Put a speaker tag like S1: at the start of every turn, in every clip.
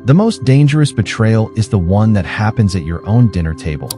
S1: The most dangerous betrayal is the one that happens at your own dinner table.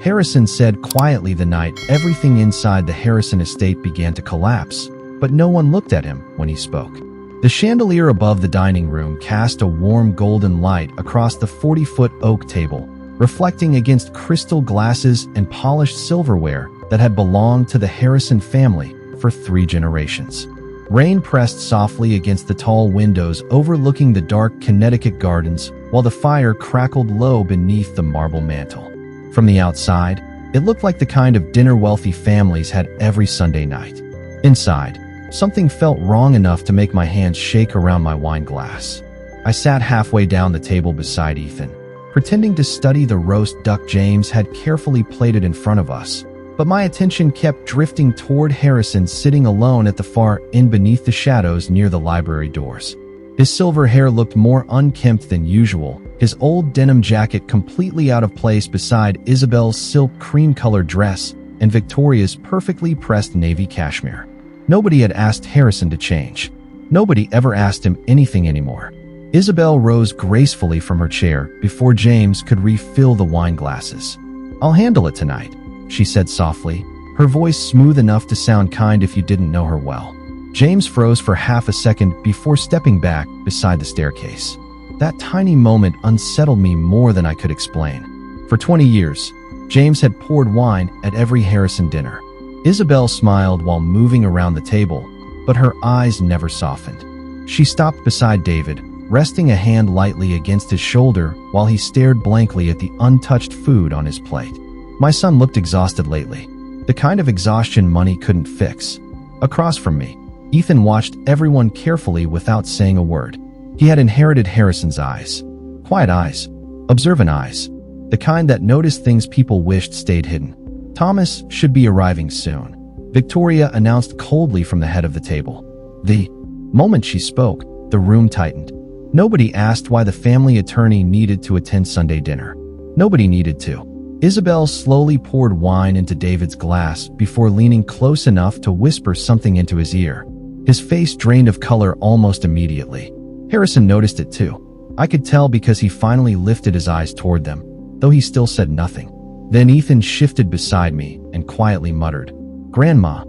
S1: Harrison said quietly the night everything inside the Harrison estate began to collapse, but no one looked at him when he spoke. The chandelier above the dining room cast a warm golden light across the 40-foot oak table, reflecting against crystal glasses and polished silverware that had belonged to the Harrison family for 3 generations. Rain pressed softly against the tall windows overlooking the dark Connecticut gardens, while the fire crackled low beneath the marble mantel. From the outside, it looked like the kind of dinner wealthy families had every Sunday night. Inside, something felt wrong enough to make my hands shake around my wine glass. I sat halfway down the table beside Ethan, pretending to study the roast duck James had carefully plated in front of us. But my attention kept drifting toward Harrison sitting alone at the far end beneath the shadows near the library doors. His silver hair looked more unkempt than usual, his old denim jacket completely out of place beside Isabel's silk cream-colored dress and Victoria's perfectly pressed navy cashmere. Nobody had asked Harrison to change. Nobody ever asked him anything anymore. Isabel rose gracefully from her chair before James could refill the wine glasses. "I'll handle it tonight," she said softly, her voice smooth enough to sound kind if you didn't know her well. James froze for half a second before stepping back beside the staircase. That tiny moment unsettled me more than I could explain. For 20 years, James had poured wine at every Harrison dinner. Isabel smiled while moving around the table, but her eyes never softened. She stopped beside David, resting a hand lightly against his shoulder while he stared blankly at the untouched food on his plate. My son looked exhausted lately, the kind of exhaustion money couldn't fix. Across from me, Ethan watched everyone carefully without saying a word. He had inherited Harrison's eyes. Quiet eyes, observant eyes, the kind that noticed things people wished stayed hidden. "Thomas should be arriving soon," Victoria announced coldly from the head of the table. The moment she spoke, the room tightened. Nobody asked why the family attorney needed to attend Sunday dinner. Nobody needed to. Isabel slowly poured wine into David's glass before leaning close enough to whisper something into his ear. His face drained of color almost immediately. Harrison noticed it too. I could tell because he finally lifted his eyes toward them, though he still said nothing. Then Ethan shifted beside me and quietly muttered, "Grandma,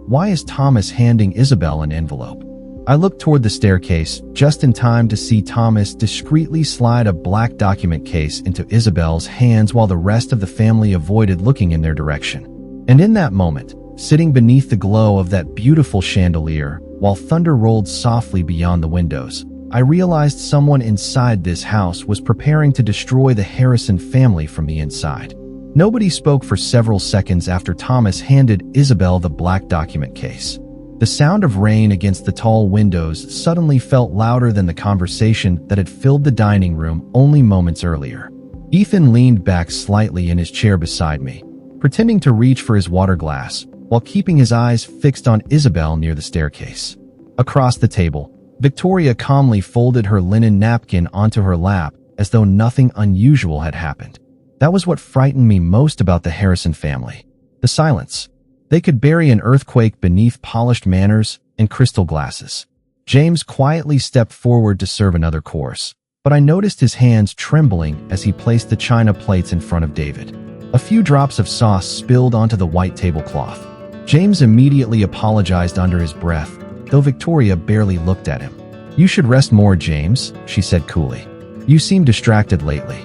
S1: why is Thomas handing Isabel an envelope?" I looked toward the staircase just in time to see Thomas discreetly slide a black document case into Isabel's hands while the rest of the family avoided looking in their direction. And in that moment, sitting beneath the glow of that beautiful chandelier, while thunder rolled softly beyond the windows, I realized someone inside this house was preparing to destroy the Harrison family from the inside. Nobody spoke for several seconds after Thomas handed Isabel the black document case. The sound of rain against the tall windows suddenly felt louder than the conversation that had filled the dining room only moments earlier. Ethan leaned back slightly in his chair beside me, pretending to reach for his water glass, while keeping his eyes fixed on Isabel near the staircase. Across the table, Victoria calmly folded her linen napkin onto her lap as though nothing unusual had happened. That was what frightened me most about the Harrison family. The silence. They could bury an earthquake beneath polished manners and crystal glasses. James quietly stepped forward to serve another course, but I noticed his hands trembling as he placed the china plates in front of David. A few drops of sauce spilled onto the white tablecloth. James immediately apologized under his breath, though Victoria barely looked at him. "You should rest more, James," she said coolly. "You seem distracted lately."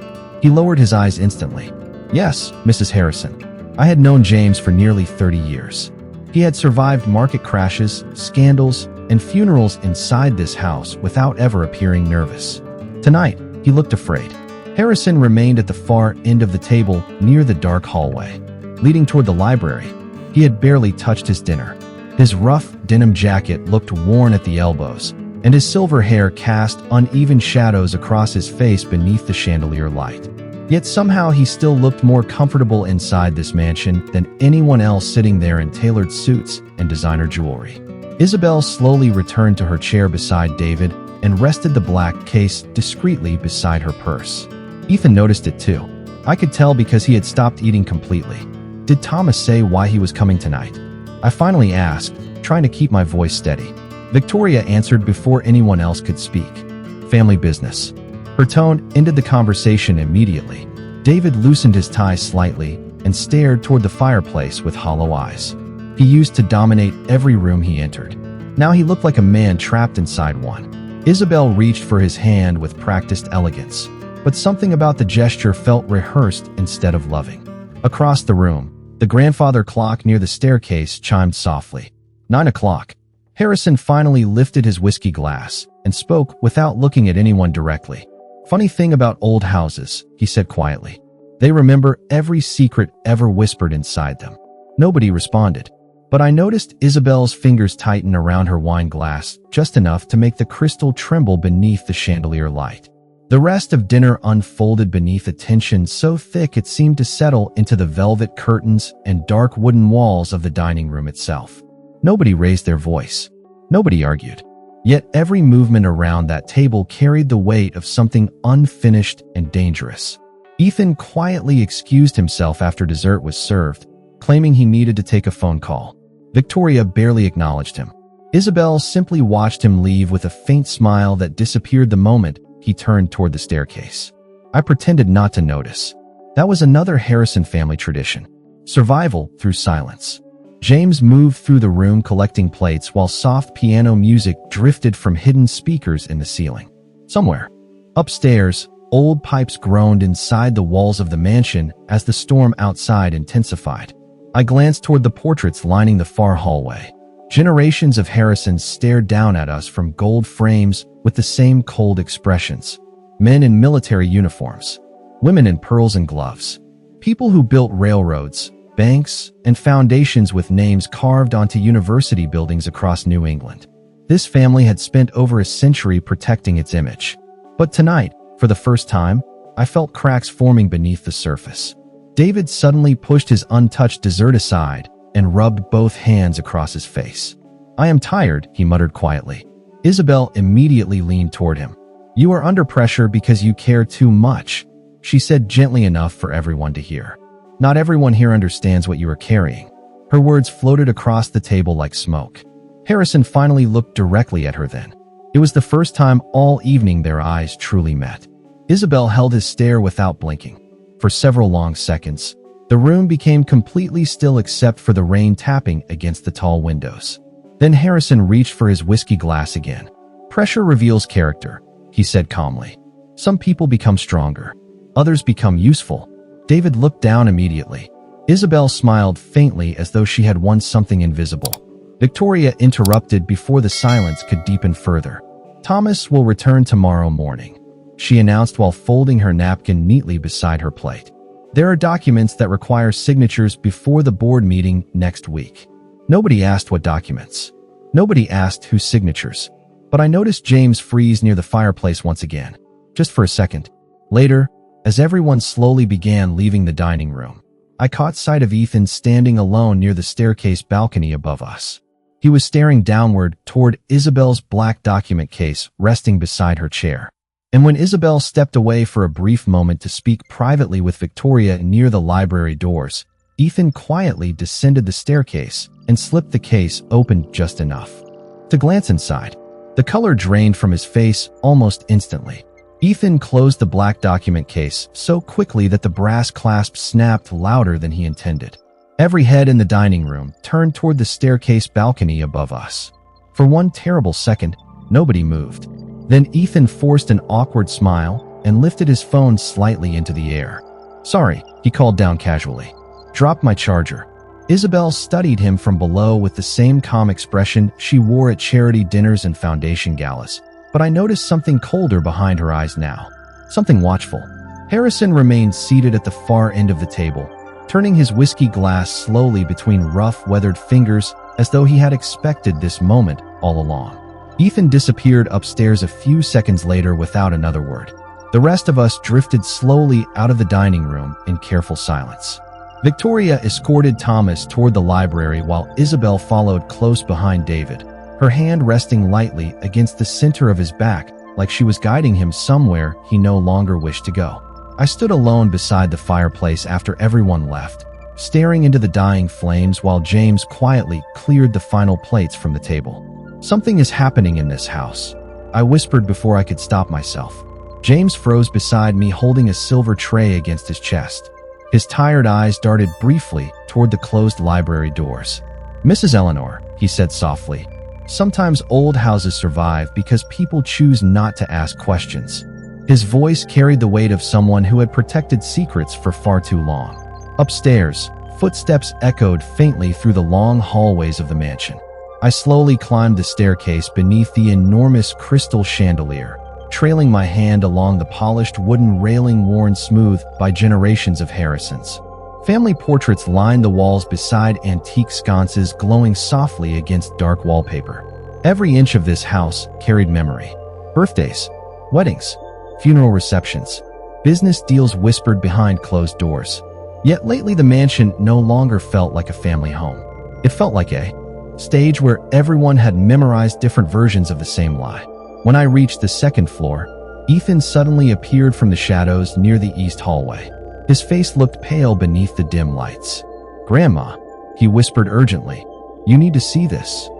S1: He lowered his eyes instantly. "Yes, Mrs. Harrison." I had known James for nearly 30 years. He had survived market crashes, scandals, and funerals inside this house without ever appearing nervous. Tonight, he looked afraid. Harrison remained at the far end of the table near the dark hallway, leading toward the library. He had barely touched his dinner. His rough denim jacket looked worn at the elbows, and his silver hair cast uneven shadows across his face beneath the chandelier light. Yet somehow he still looked more comfortable inside this mansion than anyone else sitting there in tailored suits and designer jewelry. Isabel slowly returned to her chair beside David and rested the black case discreetly beside her purse. Ethan noticed it too. I could tell because he had stopped eating completely. "Did Thomas say why he was coming tonight?" I finally asked, trying to keep my voice steady. Victoria answered before anyone else could speak. "Family business." Her tone ended the conversation immediately. David loosened his tie slightly and stared toward the fireplace with hollow eyes. He used to dominate every room he entered. Now he looked like a man trapped inside one. Isabel reached for his hand with practiced elegance, but something about the gesture felt rehearsed instead of loving. Across the room, the grandfather clock near the staircase chimed softly. 9 o'clock. Harrison finally lifted his whiskey glass and spoke without looking at anyone directly. "Funny thing about old houses," he said quietly. "They remember every secret ever whispered inside them." Nobody responded, but I noticed Isabel's fingers tighten around her wine glass just enough to make the crystal tremble beneath the chandelier light. The rest of dinner unfolded beneath a tension so thick it seemed to settle into the velvet curtains and dark wooden walls of the dining room itself. Nobody raised their voice. Nobody argued. Yet every movement around that table carried the weight of something unfinished and dangerous. Ethan quietly excused himself after dessert was served, claiming he needed to take a phone call. Victoria barely acknowledged him. Isabel simply watched him leave with a faint smile that disappeared the moment he turned toward the staircase. I pretended not to notice. That was another Harrison family tradition. Survival through silence. James moved through the room collecting plates while soft piano music drifted from hidden speakers in the ceiling. Somewhere upstairs, old pipes groaned inside the walls of the mansion as the storm outside intensified. I glanced toward the portraits lining the far hallway. Generations of Harrisons stared down at us from gold frames with the same cold expressions. Men in military uniforms. Women in pearls and gloves. People who built railroads, banks, and foundations with names carved onto university buildings across New England. This family had spent over a century protecting its image. But tonight, for the first time, I felt cracks forming beneath the surface. David suddenly pushed his untouched dessert aside and rubbed both hands across his face. "I am tired," he muttered quietly. Isabel immediately leaned toward him. "You are under pressure because you care too much," she said gently enough for everyone to hear. "Not everyone here understands what you are carrying." Her words floated across the table like smoke. Harrison finally looked directly at her then. It was the first time all evening their eyes truly met. Isabel held his stare without blinking. For several long seconds, the room became completely still except for the rain tapping against the tall windows. Then Harrison reached for his whiskey glass again. "Pressure reveals character," he said calmly. "Some people become stronger. Others become useful." David looked down immediately. Isabel smiled faintly as though she had won something invisible. Victoria interrupted before the silence could deepen further. "Thomas will return tomorrow morning," she announced while folding her napkin neatly beside her plate. "There are documents that require signatures before the board meeting next week." Nobody asked what documents. Nobody asked whose signatures. But I noticed James freeze near the fireplace once again. Just for a second. Later, as everyone slowly began leaving the dining room, I caught sight of Ethan standing alone near the staircase balcony above us. He was staring downward toward Isabel's black document case resting beside her chair. And when Isabel stepped away for a brief moment to speak privately with Victoria near the library doors, Ethan quietly descended the staircase and slipped the case open just enough to glance inside. The color drained from his face almost instantly. Ethan closed the black document case so quickly that the brass clasp snapped louder than he intended. Every head in the dining room turned toward the staircase balcony above us. For one terrible second, nobody moved. Then Ethan forced an awkward smile and lifted his phone slightly into the air. "Sorry," he called down casually. "Dropped my charger." Isabel studied him from below with the same calm expression she wore at charity dinners and foundation galas. But I noticed something colder behind her eyes now. Something watchful. Harrison remained seated at the far end of the table, turning his whiskey glass slowly between rough, weathered fingers as though he had expected this moment all along. Ethan disappeared upstairs a few seconds later without another word. The rest of us drifted slowly out of the dining room in careful silence. Victoria escorted Thomas toward the library while Isabel followed close behind David, her hand resting lightly against the center of his back like she was guiding him somewhere he no longer wished to go. I stood alone beside the fireplace after everyone left, staring into the dying flames while James quietly cleared the final plates from the table. "Something is happening in this house," I whispered before I could stop myself. James froze beside me, holding a silver tray against his chest. His tired eyes darted briefly toward the closed library doors. "Mrs. Eleanor," he said softly, "sometimes old houses survive because people choose not to ask questions." His voice carried the weight of someone who had protected secrets for far too long. Upstairs, footsteps echoed faintly through the long hallways of the mansion. I slowly climbed the staircase beneath the enormous crystal chandelier, trailing my hand along the polished wooden railing worn smooth by generations of Harrisons. Family portraits lined the walls beside antique sconces glowing softly against dark wallpaper. Every inch of this house carried memory. Birthdays, weddings, funeral receptions, business deals whispered behind closed doors. Yet lately the mansion no longer felt like a family home. It felt like a stage where everyone had memorized different versions of the same lie. When I reached the second floor, Ethan suddenly appeared from the shadows near the east hallway. His face looked pale beneath the dim lights. "Grandma," he whispered urgently, "you need to see this."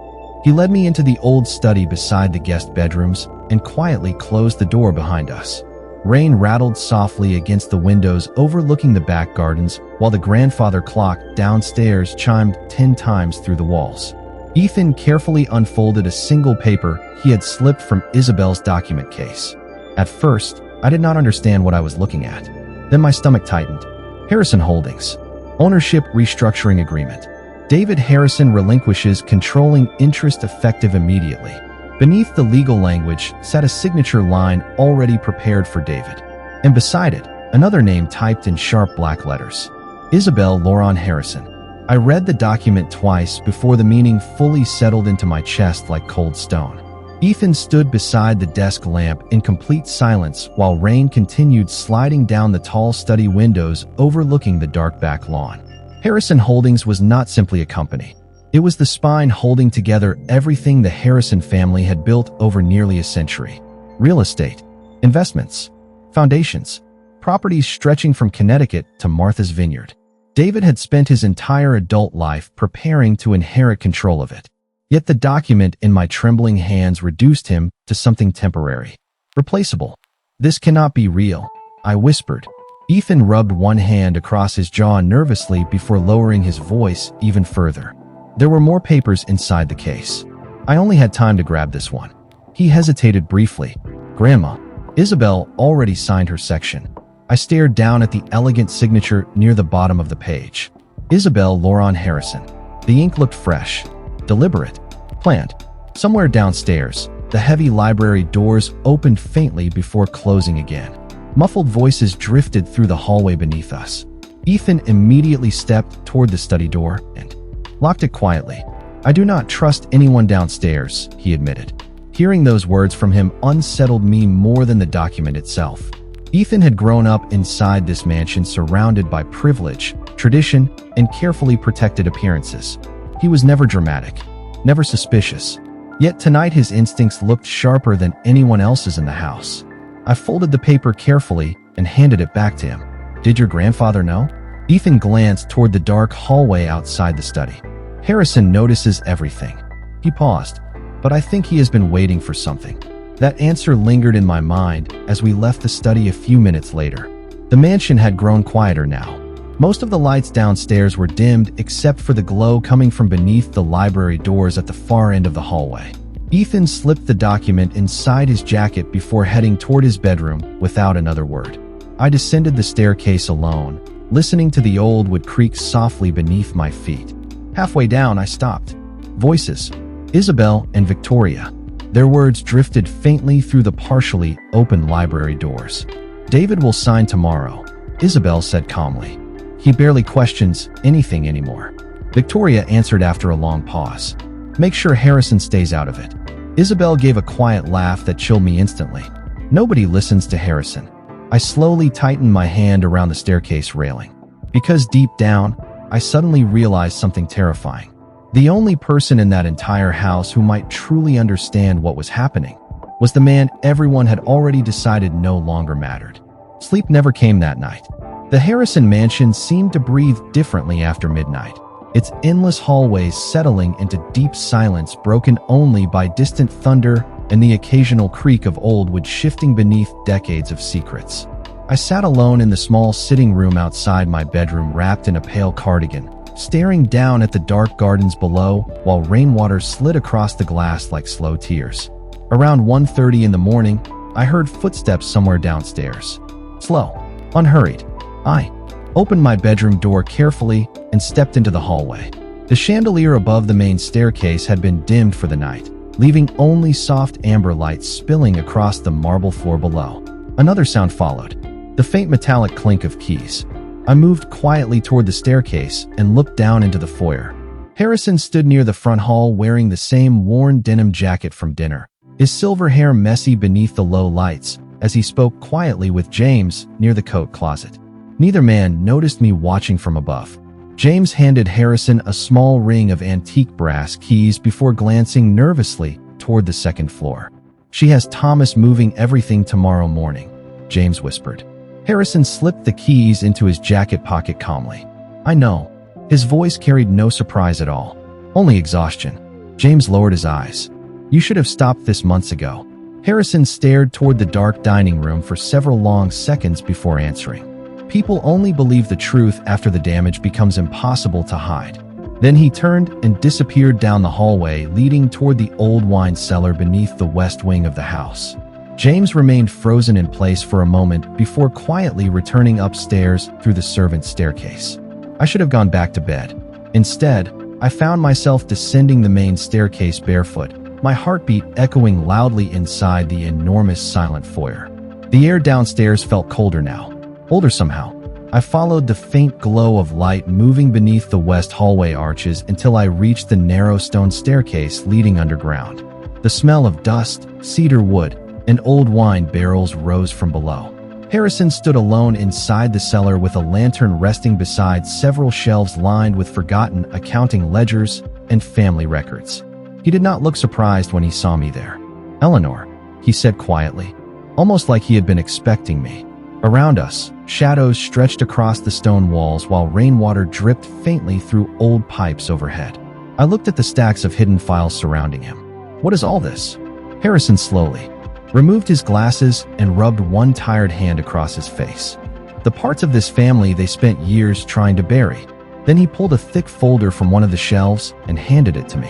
S1: He led me into the old study beside the guest bedrooms and quietly closed the door behind us. Rain rattled softly against the windows overlooking the back gardens while the grandfather clock downstairs chimed 10 times through the walls. Ethan carefully unfolded a single paper he had slipped from Isabel's document case. At first, I did not understand what I was looking at. Then my stomach tightened. Harrison Holdings. Ownership restructuring agreement. David Harrison relinquishes controlling interest effective immediately. Beneath the legal language sat a signature line already prepared for David. And beside it, another name typed in sharp black letters. Isabel Lauren Harrison. I read the document twice before the meaning fully settled into my chest like cold stone. Ethan stood beside the desk lamp in complete silence while rain continued sliding down the tall study windows overlooking the dark back lawn. Harrison Holdings was not simply a company. It was the spine holding together everything the Harrison family had built over nearly a century. Real estate, investments, foundations, properties stretching from Connecticut to Martha's Vineyard. David had spent his entire adult life preparing to inherit control of it. Yet the document in my trembling hands reduced him to something temporary, replaceable. "This cannot be real," I whispered. Ethan rubbed one hand across his jaw nervously before lowering his voice even further. There were more papers inside the case. I only had time to grab this one. He hesitated briefly. "Grandma, Isabel already signed her section." I stared down at the elegant signature near the bottom of the page. Isabel Lauren Harrison. The ink looked fresh, deliberate, planned. Somewhere downstairs, the heavy library doors opened faintly before closing again. Muffled voices drifted through the hallway beneath us. Ethan immediately stepped toward the study door and locked it quietly. "I do not trust anyone downstairs," he admitted. Hearing those words from him unsettled me more than the document itself. Ethan had grown up inside this mansion surrounded by privilege, tradition, and carefully protected appearances. He was never dramatic, never suspicious. Yet tonight his instincts looked sharper than anyone else's in the house. I folded the paper carefully and handed it back to him. "Did your grandfather know?" Ethan glanced toward the dark hallway outside the study. "Harrison notices everything." He paused. "But I think he has been waiting for something." That answer lingered in my mind as we left the study a few minutes later. The mansion had grown quieter now. Most of the lights downstairs were dimmed except for the glow coming from beneath the library doors at the far end of the hallway. Ethan slipped the document inside his jacket before heading toward his bedroom without another word. I descended the staircase alone, listening to the old wood creak softly beneath my feet. Halfway down, I stopped. Voices. Isabel and Victoria. Their words drifted faintly through the partially open library doors. "David will sign tomorrow," Isabel said calmly. "He barely questions anything anymore." Victoria answered after a long pause. "Make sure Harrison stays out of it." Isabel gave a quiet laugh that chilled me instantly. Nobody listens to Harrison. I slowly tightened my hand around the staircase railing. Because deep down, I suddenly realized something terrifying. The only person in that entire house who might truly understand what was happening was the man everyone had already decided no longer mattered. Sleep never came that night. The Harrison mansion seemed to breathe differently after midnight, its endless hallways settling into deep silence broken only by distant thunder and the occasional creak of old wood shifting beneath decades of secrets. I sat alone in the small sitting room outside my bedroom, wrapped in a pale cardigan, staring down at the dark gardens below while rainwater slid across the glass like slow tears. Around 1:30 in the morning, I heard footsteps somewhere downstairs. Slow, unhurried. I opened my bedroom door carefully and stepped into the hallway. The chandelier above the main staircase had been dimmed for the night, leaving only soft amber light spilling across the marble floor below. Another sound followed, the faint metallic clink of keys. I moved quietly toward the staircase and looked down into the foyer. Harrison stood near the front hall wearing the same worn denim jacket from dinner, his silver hair messy beneath the low lights as he spoke quietly with James near the coat closet. Neither man noticed me watching from above. James handed Harrison a small ring of antique brass keys before glancing nervously toward the second floor. "She has Thomas moving everything tomorrow morning," James whispered. Harrison slipped the keys into his jacket pocket calmly. "I know." His voice carried no surprise at all, only exhaustion. James lowered his eyes. "You should have stopped this months ago." Harrison stared toward the dark dining room for several long seconds before answering. "People only believe the truth after the damage becomes impossible to hide." Then he turned and disappeared down the hallway leading toward the old wine cellar beneath the west wing of the house. James remained frozen in place for a moment before quietly returning upstairs through the servants' staircase. I should have gone back to bed. Instead, I found myself descending the main staircase barefoot, my heartbeat echoing loudly inside the enormous silent foyer. The air downstairs felt colder now, older somehow. I followed the faint glow of light moving beneath the west hallway arches until I reached the narrow stone staircase leading underground. The smell of dust, cedar wood, and old wine barrels rose from below. Harrison stood alone inside the cellar with a lantern resting beside several shelves lined with forgotten accounting ledgers and family records. He did not look surprised when he saw me there. "Eleanor," he said quietly, almost like he had been expecting me. Around us, shadows stretched across the stone walls while rainwater dripped faintly through old pipes overhead. I looked at the stacks of hidden files surrounding him. "What is all this?" Harrison slowly removed his glasses and rubbed one tired hand across his face. "The parts of this family they spent years trying to bury." Then he pulled a thick folder from one of the shelves and handed it to me.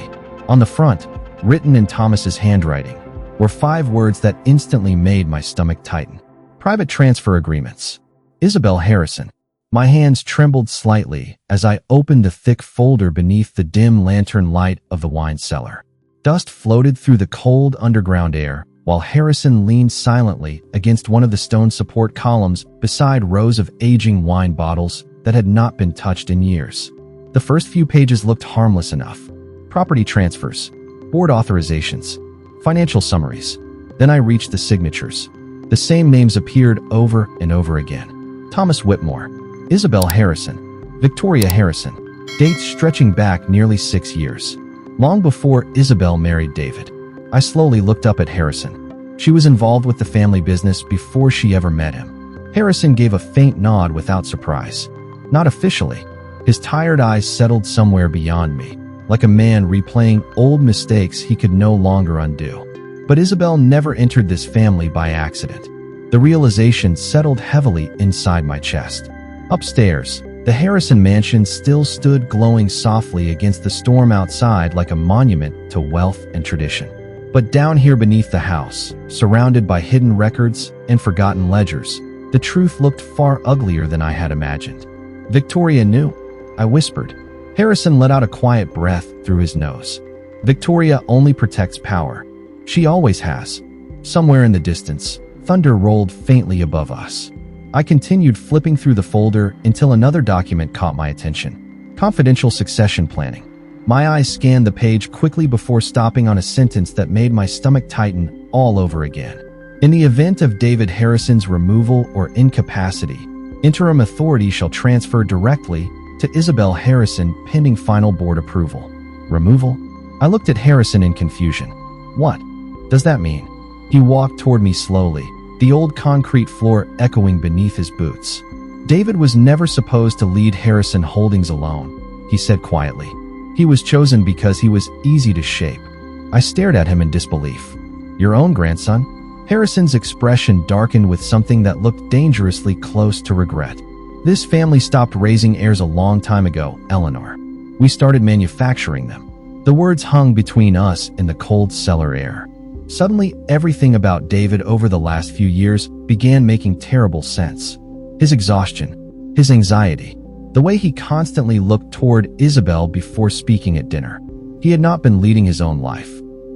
S1: On the front, written in Thomas's handwriting, were 5 words that instantly made my stomach tighten. "Private transfer agreements. Isabel Harrison." My hands trembled slightly as I opened the thick folder beneath the dim lantern light of the wine cellar. Dust floated through the cold underground air, while Harrison leaned silently against one of the stone support columns beside rows of aging wine bottles that had not been touched in years. The first few pages looked harmless enough. Property transfers, board authorizations, financial summaries. Then I reached the signatures. The same names appeared over and over again. Thomas Whitmore, Isabel Harrison, Victoria Harrison. Dates stretching back nearly 6 years. Long before Isabel married David. I slowly looked up at Harrison. She was involved with the family business before she ever met him. Harrison gave a faint nod without surprise. Not officially. His tired eyes settled somewhere beyond me, like a man replaying old mistakes he could no longer undo. But Isabel never entered this family by accident. The realization settled heavily inside my chest. Upstairs, the Harrison mansion still stood glowing softly against the storm outside like a monument to wealth and tradition. But down here beneath the house, surrounded by hidden records and forgotten ledgers, the truth looked far uglier than I had imagined. "Victoria knew," I whispered. Harrison let out a quiet breath through his nose. "Victoria only protects power. She always has." Somewhere in the distance, thunder rolled faintly above us. I continued flipping through the folder until another document caught my attention. Confidential succession planning. My eyes scanned the page quickly before stopping on a sentence that made my stomach tighten all over again. "In the event of David Harrison's removal or incapacity, interim authority shall transfer directly to Isabel Harrison pending final board approval." Removal? I looked at Harrison in confusion. "What does that mean?" He walked toward me slowly, the old concrete floor echoing beneath his boots. "David was never supposed to lead Harrison Holdings alone," he said quietly. "He was chosen because he was easy to shape." I stared at him in disbelief. Your own grandson? Harrison's expression darkened with something that looked dangerously close to regret. This family stopped raising heirs a long time ago, Eleanor. We started manufacturing them. The words hung between us in the cold cellar air. Suddenly, everything about David over the last few years began making terrible sense. His exhaustion, his anxiety, the way he constantly looked toward Isabel before speaking at dinner. He had not been leading his own life.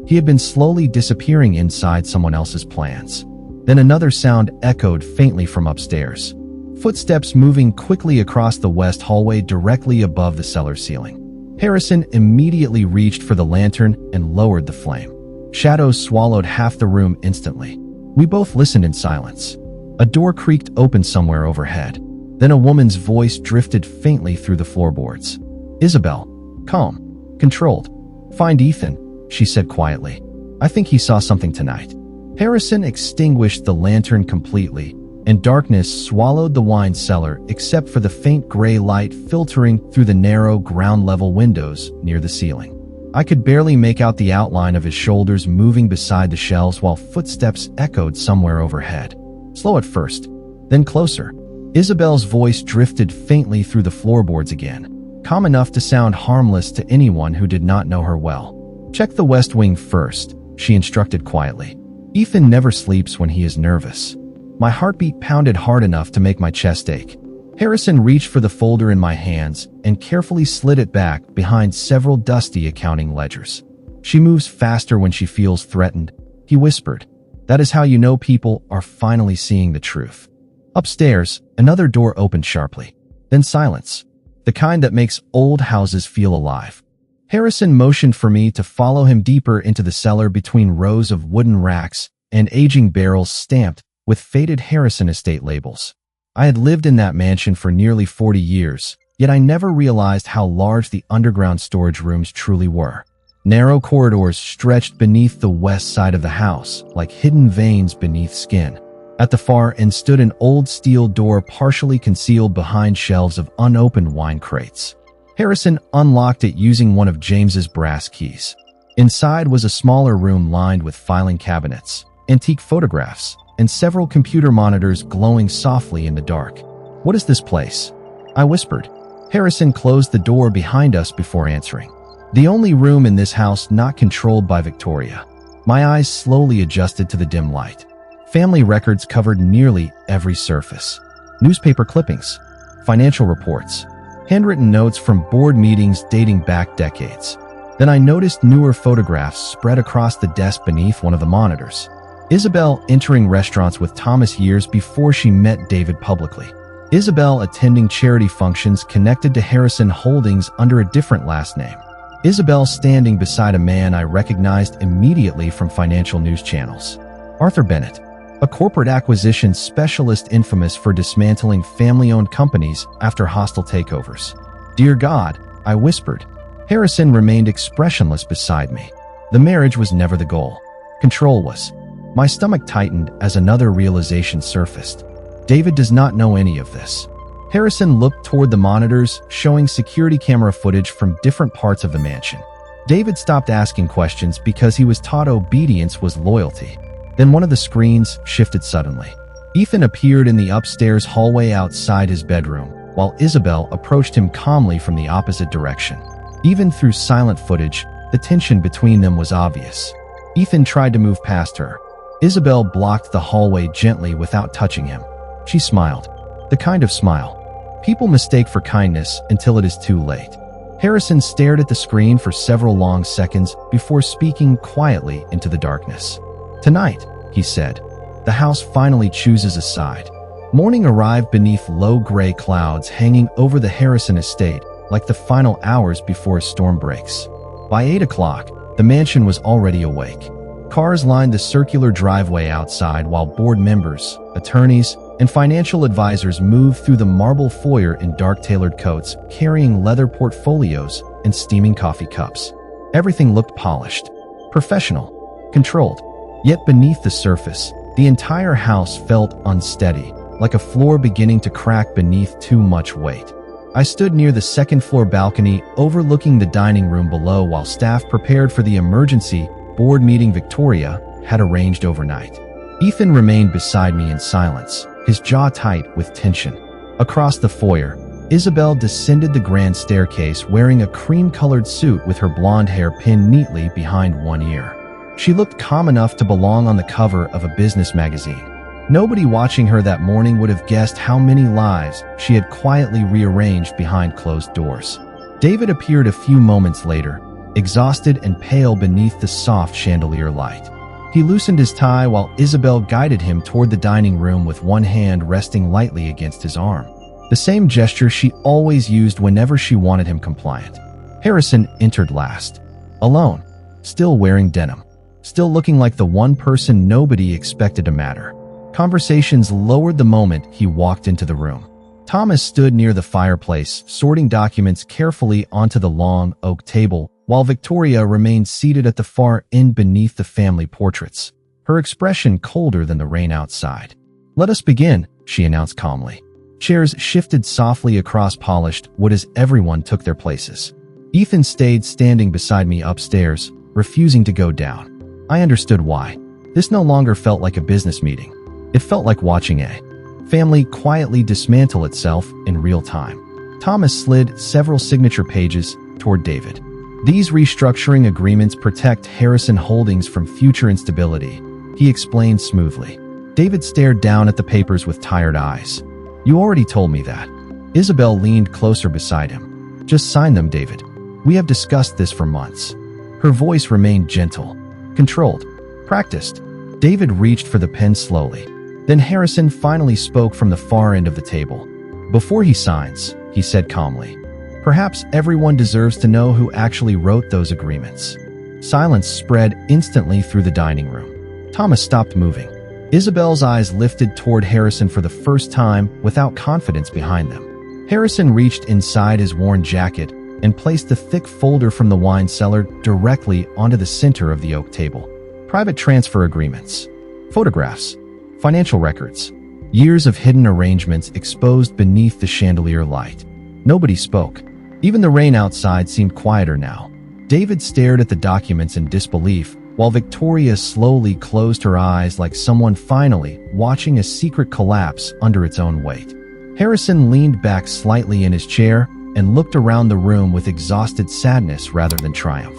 S1: He had been slowly disappearing inside someone else's plans. Then another sound echoed faintly from upstairs. Footsteps moving quickly across the west hallway directly above the cellar ceiling. Harrison immediately reached for the lantern and lowered the flame. Shadows swallowed half the room instantly. We both listened in silence. A door creaked open somewhere overhead. Then a woman's voice drifted faintly through the floorboards. Isabel. Calm. Controlled. Find Ethan, she said quietly. I think he saw something tonight. Harrison extinguished the lantern completely, and darkness swallowed the wine cellar except for the faint gray light filtering through the narrow ground-level windows near the ceiling. I could barely make out the outline of his shoulders moving beside the shelves while footsteps echoed somewhere overhead. Slow at first, then closer. Isabel's voice drifted faintly through the floorboards again, calm enough to sound harmless to anyone who did not know her well. Check the west wing first, she instructed quietly. Ethan never sleeps when he is nervous. My heartbeat pounded hard enough to make my chest ache. Harrison reached for the folder in my hands and carefully slid it back behind several dusty accounting ledgers. She moves faster when she feels threatened, he whispered. That is how you know people are finally seeing the truth. Upstairs, another door opened sharply. Then silence. The kind that makes old houses feel alive. Harrison motioned for me to follow him deeper into the cellar between rows of wooden racks and aging barrels stamped with faded Harrison Estate labels. I had lived in that mansion for nearly 40 years, yet I never realized how large the underground storage rooms truly were. Narrow corridors stretched beneath the west side of the house, like hidden veins beneath skin. At the far end stood an old steel door partially concealed behind shelves of unopened wine crates. Harrison unlocked it using one of James's brass keys. Inside was a smaller room lined with filing cabinets, antique photographs, and several computer monitors glowing softly in the dark. What is this place? I whispered. Harrison closed the door behind us before answering. The only room in this house not controlled by Victoria. My eyes slowly adjusted to the dim light. Family records covered nearly every surface. Newspaper clippings, financial reports, handwritten notes from board meetings dating back decades. Then I noticed newer photographs spread across the desk beneath one of the monitors. Isabel entering restaurants with Thomas years before she met David publicly. Isabel attending charity functions connected to Harrison Holdings under a different last name. Isabel standing beside a man I recognized immediately from financial news channels. Arthur Bennett, a corporate acquisition specialist infamous for dismantling family-owned companies after hostile takeovers. Dear God, I whispered. Harrison remained expressionless beside me. The marriage was never the goal. Control was. My stomach tightened as another realization surfaced. David does not know any of this. Harrison looked toward the monitors, showing security camera footage from different parts of the mansion. David stopped asking questions because he was taught obedience was loyalty. Then one of the screens shifted suddenly. Ethan appeared in the upstairs hallway outside his bedroom, while Isabel approached him calmly from the opposite direction. Even through silent footage, the tension between them was obvious. Ethan tried to move past her. Isabel blocked the hallway gently without touching him. She smiled. The kind of smile people mistake for kindness until it is too late. Harrison stared at the screen for several long seconds before speaking quietly into the darkness. Tonight, he said, the house finally chooses a side. Morning arrived beneath low gray clouds hanging over the Harrison estate like the final hours before a storm breaks. By 8 o'clock, the mansion was already awake. Cars lined the circular driveway outside while board members, attorneys, and financial advisors moved through the marble foyer in dark tailored coats, carrying leather portfolios and steaming coffee cups. Everything looked polished, professional, controlled. Yet beneath the surface, the entire house felt unsteady, like a floor beginning to crack beneath too much weight. I stood near the second-floor balcony overlooking the dining room below while staff prepared for the emergency board meeting. Victoria, had arranged overnight. Ethan remained beside me in silence, his jaw tight with tension. Across the foyer, Isabel descended the grand staircase wearing a cream-colored suit with her blonde hair pinned neatly behind one ear. She looked calm enough to belong on the cover of a business magazine. Nobody watching her that morning would have guessed how many lives she had quietly rearranged behind closed doors. David appeared a few moments later, exhausted and pale beneath the soft chandelier light. He loosened his tie while Isabel guided him toward the dining room with one hand resting lightly against his arm. The same gesture she always used whenever she wanted him compliant. Harrison entered last. Alone. Still wearing denim. Still looking like the one person nobody expected to matter. Conversations lowered the moment he walked into the room. Thomas stood near the fireplace, sorting documents carefully onto the long oak table, while Victoria remained seated at the far end beneath the family portraits, her expression colder than the rain outside. "Let us begin," she announced calmly. Chairs shifted softly across polished wood as everyone took their places. Ethan stayed standing beside me upstairs, refusing to go down. I understood why. This no longer felt like a business meeting. It felt like watching a family quietly dismantle itself in real time. Thomas slid several signature pages toward David. "These restructuring agreements protect Harrison Holdings from future instability," he explained smoothly. David stared down at the papers with tired eyes. "You already told me that." Isabel leaned closer beside him. "Just sign them, David. We have discussed this for months." Her voice remained gentle, controlled, practiced. David reached for the pen slowly. Then Harrison finally spoke from the far end of the table. "Before he signs," he said calmly, "perhaps everyone deserves to know who actually wrote those agreements." Silence spread instantly through the dining room. Thomas stopped moving. Isabel's eyes lifted toward Harrison for the first time without confidence behind them. Harrison reached inside his worn jacket and placed the thick folder from the wine cellar directly onto the center of the oak table. Private transfer agreements, photographs, financial records, years of hidden arrangements exposed beneath the chandelier light. Nobody spoke. Even the rain outside seemed quieter now. David stared at the documents in disbelief, while Victoria slowly closed her eyes like someone finally watching a secret collapse under its own weight. Harrison leaned back slightly in his chair and looked around the room with exhausted sadness rather than triumph.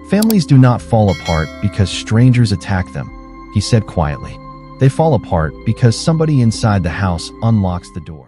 S1: "Families do not fall apart because strangers attack them," he said quietly. "They fall apart because somebody inside the house unlocks the door."